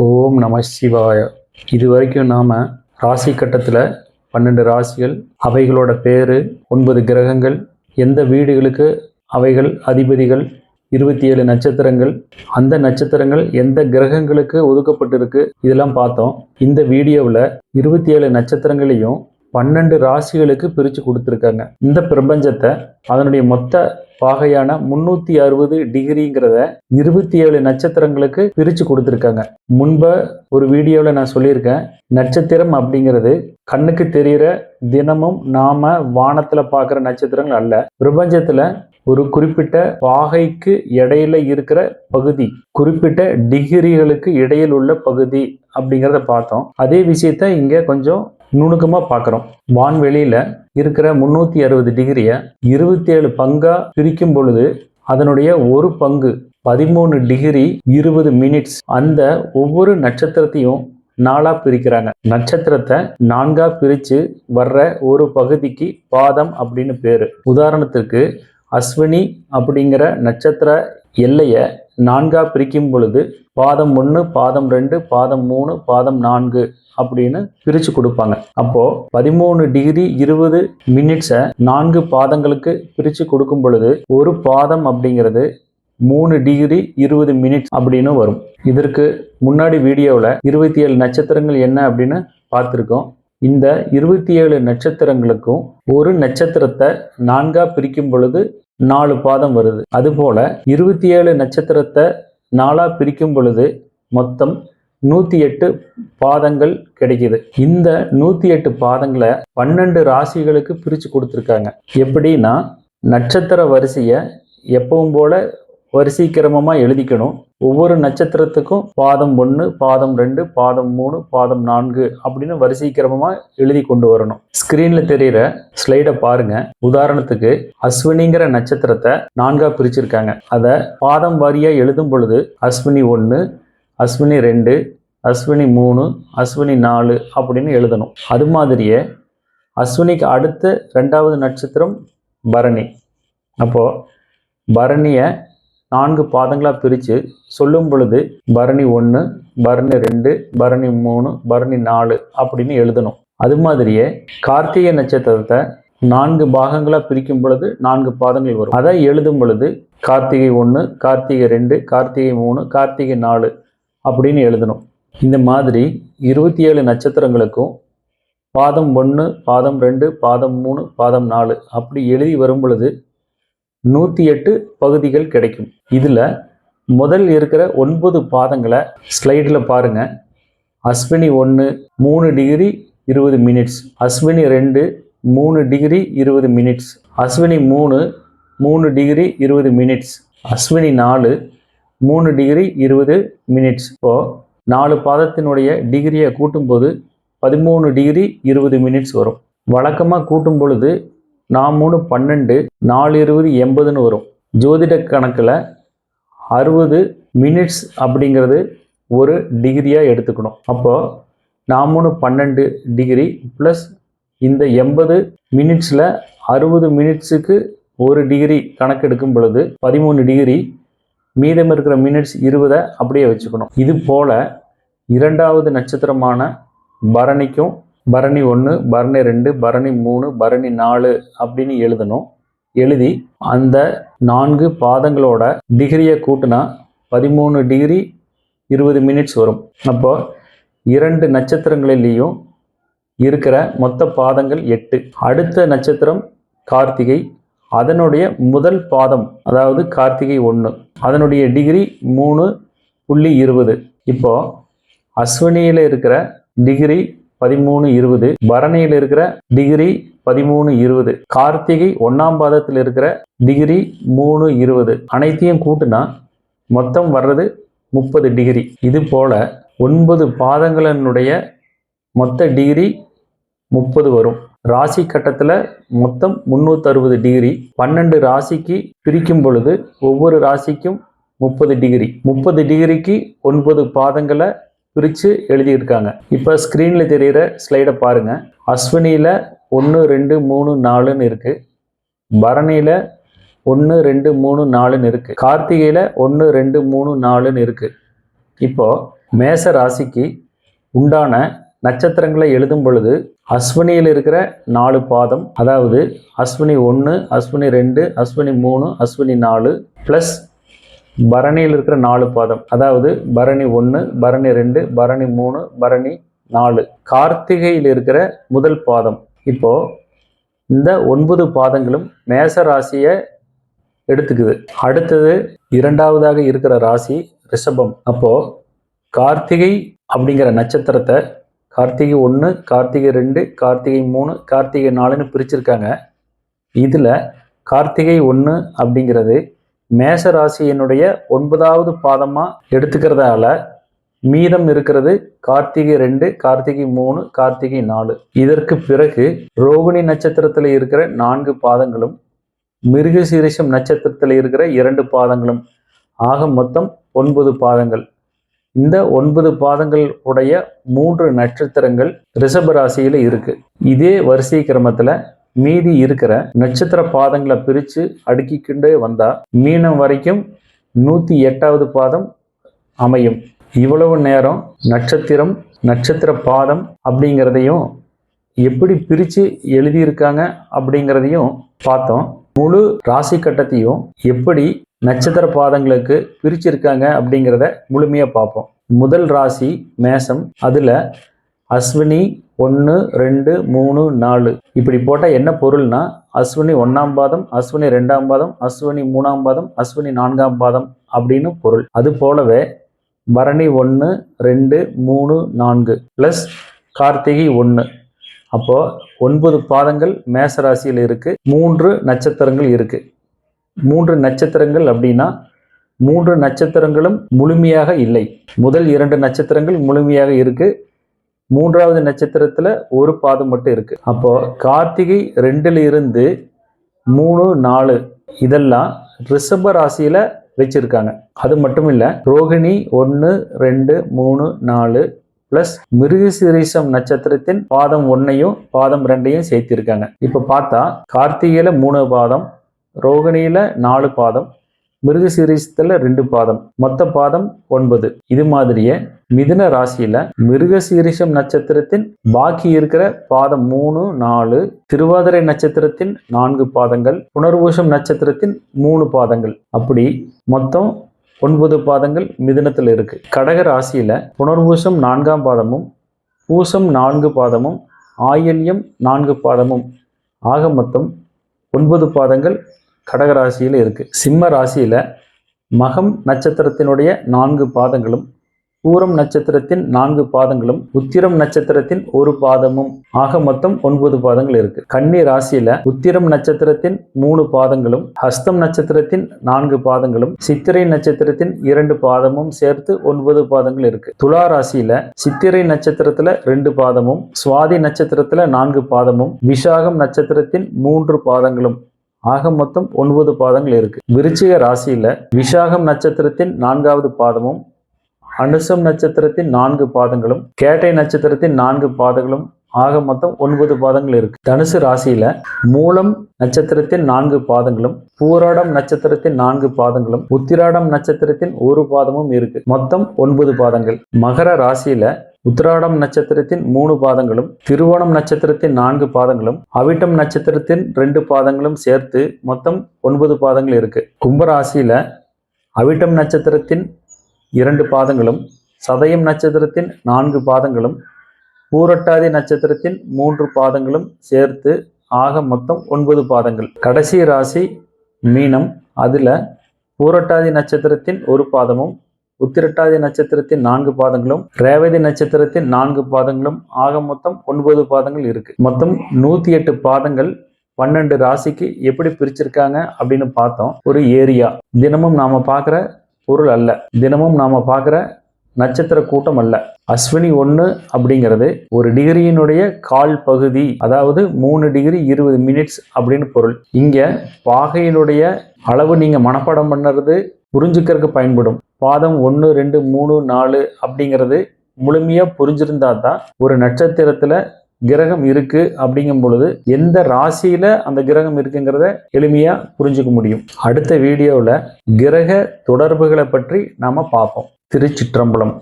ஓம் நம சிவாய. இதுவரைக்கும் நாம் ராசி கட்டத்தில் 12 ராசிகள், அவைகளோட பேர், 9 கிரகங்கள், எந்த வீடுகளுக்கு அவைகள் அதிபதிகள், 27 நட்சத்திரங்கள், அந்த நட்சத்திரங்கள் எந்த கிரகங்களுக்கு ஒதுக்கப்பட்டிருக்கு, இதெல்லாம் பார்த்தோம். இந்த வீடியோவில் 27 நட்சத்திரங்களையும் 12 ராசிகளுக்கு பிரித்து கொடுத்துருக்காங்க. இந்த பிரபஞ்சத்தை அதனுடைய மொத்த பாகையான 360 டிகிரிங்கிறத 27 நட்சத்திரங்களுக்கு பிரித்து கொடுத்துருக்காங்க. முன்ப ஒரு வீடியோவில் நான் சொல்லியிருக்கேன், நட்சத்திரம் அப்படிங்கிறது கண்ணுக்கு தெரிகிற தினமும் நாம வானத்தில் பார்க்குற நட்சத்திரங்கள் அல்ல. பிரபஞ்சத்தில் ஒரு குறிப்பிட்ட பாகைக்கு இடையில இருக்கிற பகுதி, குறிப்பிட்ட டிகிரிகளுக்கு இடையில் உள்ள பகுதி அப்படிங்கிறத பார்த்தோம். அதே விஷயத்த இங்கே கொஞ்சம் நுணுக்கமா பார்க்குறோம். வான்வெளியில இருக்கிற 360 டிகிரியை 27 பங்கா பிரிக்கும் பொழுது அதனுடைய ஒரு பங்கு 13 டிகிரி 20 மினிட்ஸ். அந்த ஒவ்வொரு நட்சத்திரத்தையும் 4ஆ பிரிக்கிறாங்க. நட்சத்திரத்தை 4ஆ பிரித்து வர்ற ஒரு பகுதிக்கு பாதம் அப்படின்னு பேரு. உதாரணத்துக்கு அஸ்வினி அப்படிங்கிற நட்சத்திர எல்லையை 4ஆ பிரிக்கும் பொழுது பாதம் 1, பாதம் 2, பாதம் 3, பாதம் 4 அப்படின்னு பிரித்து கொடுப்பாங்க. அப்போ 13 டிகிரி 20 மினிட்ஸை 4 பாதங்களுக்கு பிரித்து கொடுக்கும் பொழுது ஒரு பாதம் அப்படிங்கிறது 3 டிகிரி 20 மினிட்ஸ் அப்படின்னு வரும். இதற்கு முன்னாடி வீடியோவில் 27 நட்சத்திரங்கள் என்ன அப்படின்னு பார்த்துருக்கோம். இந்த 27 நட்சத்திரங்களுக்கும் ஒரு நட்சத்திரத்தை 4ஆ பிரிக்கும் பொழுது 4 பாதம் வருது. அதுபோல 27 நட்சத்திரத்தை 4ஆ பிரிக்கும் பொழுது மொத்தம் 108 பாதங்கள் கிடைக்குது. இந்த 108 பாதங்களை 12 ராசிகளுக்கு பிரித்து கொடுத்துருக்காங்க. எப்படின்னா, நட்சத்திர வரிசையை எப்பவும் போல வரிசை கிரமமாக எழுதிக்கணும். ஒவ்வொரு நட்சத்திரத்துக்கும் பாதம் 1, பாதம் 2, பாதம் 3, பாதம் 4 அப்படின்னு வரிசை கிரமமாக எழுதி கொண்டு வரணும். ஸ்கிரீனில் தெரிகிற ஸ்லைடை பாருங்க. உதாரணத்துக்கு அஸ்வினிங்கிற நட்சத்திரத்தை 4ஆ பிரிச்சிருக்காங்க. அதை பாதம் வாரியாக எழுதும் பொழுது அஸ்வினி 1, அஸ்வினி 2, அஸ்வினி 3, அஸ்வினி 4 அப்படின்னு எழுதணும். அது மாதிரியே அஸ்வினிக்கு அடுத்த 2வது நட்சத்திரம் பரணி. அப்போது பரணியை 4 பாதங்களாக பிரித்து சொல்லும் பொழுது பரணி 1, பரணி 2, பரணி 3, பரணி 4 அப்படின்னு எழுதணும். அது மாதிரியே கார்த்திகை நட்சத்திரத்தை 4 பாகங்களாக பிரிக்கும் பொழுது 4 பாதங்கள் வரும். அதை எழுதும் பொழுது கார்த்திகை 1, கார்த்திகை 2, கார்த்திகை 3, கார்த்திகை 4 அப்படின்னு எழுதணும். இந்த மாதிரி 27 நட்சத்திரங்களுக்கும் பாதம் 1, பாதம் 2, பாதம் 3, பாதம் 4 அப்படி எழுதி வரும் பொழுது 108 பகுதிகள் கிடைக்கும். இதில் முதல் இருக்கிற 9 பாதங்களை ஸ்லைடில் பாருங்க. Ashwini 1 3 degree 20 minutes, Ashwini 2 3 degree 20 minutes, Ashwini 3 3 degree 20 minutes, Ashwini 4 3 degree 20 minutes. இப்போது 4 பாதத்தினுடைய டிகிரியை கூட்டும்போது 13 டிகிரி 20 மினிட்ஸ் வரும். வழக்கமாக கூட்டும் பொழுது 4 3 12, 4 20 80ன்னு வரும். ஜோதிட கணக்கில் 60 மினிட்ஸ் அப்படிங்கிறது ஒரு டிகிரியாக எடுத்துக்கணும். அப்போது 4 3 12 டிகிரி ப்ளஸ் இந்த 80 மினிட்ஸில் 60 மினிட்ஸுக்கு ஒரு டிகிரி கணக்கெடுக்கும் பொழுது 13 டிகிரி. மீதம் இருக்கிற மினிட்ஸ் 20 அப்படியே வச்சுக்கணும். இது போல் 2வது நட்சத்திரமான பரணிக்கும் பரணி 1, பரணி 2, பரணி 3, பரணி 4 அப்படின்னு எழுதணும். எழுதி அந்த 4 பாதங்களோட டிகிரியை கூட்டினா 13 டிகிரி 20 மினிட்ஸ் வரும். அப்போ 2 நட்சத்திரங்களிலேயும் இருக்கிற மொத்த பாதங்கள் 8. அடுத்த நட்சத்திரம் கார்த்திகை. அதனுடைய முதல் பாதம் அதாவது கார்த்திகை 1, அதனுடைய டிகிரி 3.20. இப்போ அஸ்வினியில் இருக்கிற டிகிரி 13.20, பரணியில் இருக்கிற டிகிரி 13.20, கார்த்திகை 1ஆம் பாதத்தில் இருக்கிற டிகிரி 3.20 அனைத்தையும் கூட்டினா மொத்தம் வர்றது 30 டிகிரி. இது போல 9 பாதங்களினுடைய மொத்த டிகிரி 30 வரும். ராசி கட்டத்தில் மொத்தம் 360 டிகிரி. 12 ராசிக்கு பிரிக்கும் பொழுது ஒவ்வொரு ராசிக்கும் 30 டிகிரி. 30 டிகிரிக்கு 9 பாதங்களை பிரித்து எழுதியிருக்காங்க. இப்போ ஸ்க்ரீனில் தெரிகிற ஸ்லைடை பாருங்கள். அஸ்வினியில் 1 2 3 4ன்னு இருக்குது, பரணியில் 1 2 3 4ன்னு இருக்குது, கார்த்திகையில் 1 2 3 4ன்னு இருக்குது. இப்போது மேச ராசிக்கு உண்டான நட்சத்திரங்களை எழுதும் பொழுது அஸ்வினியில் இருக்கிற 4 பாதம், அதாவது அஸ்வினி 1, அஸ்வினி 2, அஸ்வினி 3, அஸ்வினி 4 ப்ளஸ் பரணியில் இருக்கிற 4 பாதம், அதாவது பரணி 1, பரணி 2, பரணி 3, பரணி 4, கார்த்திகையில் இருக்கிற முதல் பாதம். இப்போ இந்த 9 பாதங்களும் மேச ராசியை எடுத்துக்குது. அடுத்தது இரண்டாவதாக இருக்கிற ராசி ரிஷபம். அப்போ கார்த்திகை அப்படிங்கிற நட்சத்திரத்தை கார்த்திகை 1, கார்த்திகை 2, கார்த்திகை 3, கார்த்திகை 4ன்னு பிரிச்சிருக்காங்க. இதில் கார்த்திகை 1 அப்படிங்கிறது மேச ராசியினுடைய 9வது பாதமாக எடுத்துக்கிறதால மீதம் இருக்கிறது கார்த்திகை 2, கார்த்திகை 3, கார்த்திகை 4. இதற்கு பிறகு ரோகிணி நட்சத்திரத்தில் இருக்கிற 4 பாதங்களும், மிருகசீரிஷம் நட்சத்திரத்தில் இருக்கிற 2 பாதங்களும், ஆக மொத்தம் 9 பாதங்கள். இந்த 9 பாதங்கள் உடைய 3 நட்சத்திரங்கள் ரிஷப ராசியில இருக்கு. இதே வரிசை கிரமத்துல மீதி இருக்கிற நட்சத்திர பாதங்களை பிரித்து அடுக்கிக்கிண்டே வந்தா மீனம் வரைக்கும் 108வது பாதம் அமையும். இவ்வளவு நேரம் நட்சத்திரம், நட்சத்திர பாதம் அப்படிங்கிறதையும் எப்படி பிரித்து எழுதியிருக்காங்க அப்படிங்கிறதையும் பார்த்தோம். முழு ராசி கட்டத்தையும் எப்படி நட்சத்திர பாதங்களுக்கு பிரிச்சிருக்காங்க அப்படிங்கிறத முழுமையாக பார்ப்போம். முதல் ராசி மேசம். அதில் அஸ்வினி 1, 2, 3, 4 இப்படி போட்டால் என்ன பொருள்னா அஸ்வினி 1ஆம் பாதம், அஸ்வினி 2ஆம் பாதம், அஸ்வினி 3ஆம் பாதம், அஸ்வினி 4ஆம் பாதம் அப்படின்னு பொருள். அது போலவே பரணி 1, 2, 3, 4 ப்ளஸ் கார்த்திகை 1. அப்போ 9 பாதங்கள் மேச ராசியில் இருக்கு. 3 நட்சத்திரங்கள் இருக்கு. 3 நட்சத்திரங்கள் அப்படின்னா 3 நட்சத்திரங்களும் முழுமையாக இல்லை. முதல் 2 நட்சத்திரங்கள் முழுமையாக இருக்கு. 3வது நட்சத்திரத்துல ஒரு பாதம் மட்டும் இருக்கு. அப்போ கார்த்திகை 2ல் இருந்து 3, 4 இதெல்லாம் ரிஷப ராசியில வச்சிருக்காங்க. அது மட்டும் இல்ல, ரோகிணி 1, 2, 3, 4 பிளஸ் மிருகசீரிஷம் நட்சத்திரத்தின் பாதம் 1ஐயும் பாதம் 2ஐயும் சேர்த்திருக்காங்க. இப்ப பார்த்தா கார்த்திகையில 3 பாதம், ரோகிணியில 4 பாதம், மிருகசீரிஷத்துல 2 பாதம், மொத்த பாதம் 9. இது மாதிரியே மிதுன ராசியில மிருகசீரிஷம் நட்சத்திரத்தின் பாக்கி இருக்கிற பாதம் 3, 4, திருவாதிரை நட்சத்திரத்தின் 4 பாதங்கள், புனர்பூசம் நட்சத்திரத்தின் 3 பாதங்கள், அப்படி மொத்தம் 9 பாதங்கள் மிதுனத்தில் இருக்கு. கடக ராசியில புனர்பூசம் 4ஆம் பாதமும், பூசம் 4 பாதமும், ஆயில்யம் 4 பாதமும், ஆக மொத்தம் 9 பாதங்கள் கடக ராசியில இருக்கு. சிம்ம ராசியில மகம் நட்சத்திரத்தினுடைய 4 பாதங்களும், பூரம் நட்சத்திரத்தின் 4 பாதங்களும், உத்திரம் நட்சத்திரத்தின் 1 பாதமும், ஆக மொத்தம் 9 பாதங்கள் இருக்கு. கன்னி ராசியில உத்திரம் நட்சத்திரத்தின் 3 பாதங்களும், ஹஸ்தம் நட்சத்திரத்தின் 4 பாதங்களும், சித்திரை நட்சத்திரத்தின் 2 பாதமும் சேர்த்து 9 பாதங்கள் இருக்கு. துலா ராசியில சித்திரை நட்சத்திரத்துல 2 பாதமும், சுவாதி நட்சத்திரத்துல 4 பாதமும், விஷாகம் நட்சத்திரத்தின் 3 பாதங்களும், ஆக மொத்தம் 9 பாதங்கள் இருக்கு. விருச்சிக ராசியில விசாகம் நட்சத்திரத்தின் 4வது பாதமும், அனுசம் நட்சத்திரத்தின் 4 பாதங்களும், கேட்டை நட்சத்திரத்தின் 4 பாதங்களும், ஆக மொத்தம் 9 பாதங்கள் இருக்கு. தனுசு ராசியில மூலம் நட்சத்திரத்தின் 4 பாதங்களும், பூராடம் நட்சத்திரத்தின் 4 பாதங்களும், உத்திராடம் நட்சத்திரத்தின் 1 பாதமும் இருக்கு. மொத்தம் 9 பாதங்கள். மகர ராசியில உத்திராடம் நட்சத்திரத்தின் 3 பாதங்களும், திருவோணம் நட்சத்திரத்தின் 4 பாதங்களும், அவிட்டம் நட்சத்திரத்தின் 2 பாதங்களும் சேர்த்து மொத்தம் 9 பாதங்கள் இருக்கு. கும்பராசியில அவிட்டம் நட்சத்திரத்தின் 2 பாதங்களும், சதயம் நட்சத்திரத்தின் 4 பாதங்களும், பூரட்டாதி நட்சத்திரத்தின் 3 பாதங்களும் சேர்த்து ஆக மொத்தம் 9 பாதங்கள். கடைசி ராசி மீனம். அதுல பூரட்டாதி நட்சத்திரத்தின் 1 பாதமும், உத்திரட்டாதி நட்சத்திரத்தின் 4 பாதங்களும், ரேவதி நட்சத்திரத்தின் 4 பாதங்களும், ஆக மொத்தம் 9 பாதங்கள் இருக்கு. மொத்தம் 108 பாதங்கள் 12 ராசிக்கு எப்படி பிரிச்சிருக்காங்க அப்படின்னு பார்த்தோம். ஒரு ஏரியா, தினமும் நாம பார்க்குற பொருள் அல்ல, தினமும் நாம பார்க்குற நட்சத்திர கூட்டம் அல்ல. அஸ்வினி 1 அப்படிங்கிறது ஒரு டிகிரியினுடைய கால் பகுதி, அதாவது 3 டிகிரி 20 மினிட்ஸ் அப்படின்னு பொருள். இங்க பாகையினுடைய அளவு நீங்க மனப்பாடம் பண்ணுறது புரிஞ்சுக்கிறதுக்கு பயன்படும். பாதம் 1, 2, 3, 4 அப்படிங்கிறது முழுமையா புரிஞ்சிருந்தா தான் ஒரு நட்சத்திரத்துல கிரகம் இருக்கு அப்படிங்கும் பொழுது எந்த ராசியில அந்த கிரகம் இருக்குங்கிறத எளிமையா புரிஞ்சுக்க முடியும். அடுத்த வீடியோவில் கிரக தொடர்புகளை பற்றி நாம பார்ப்போம். திருச்சிற்றம்பலம்.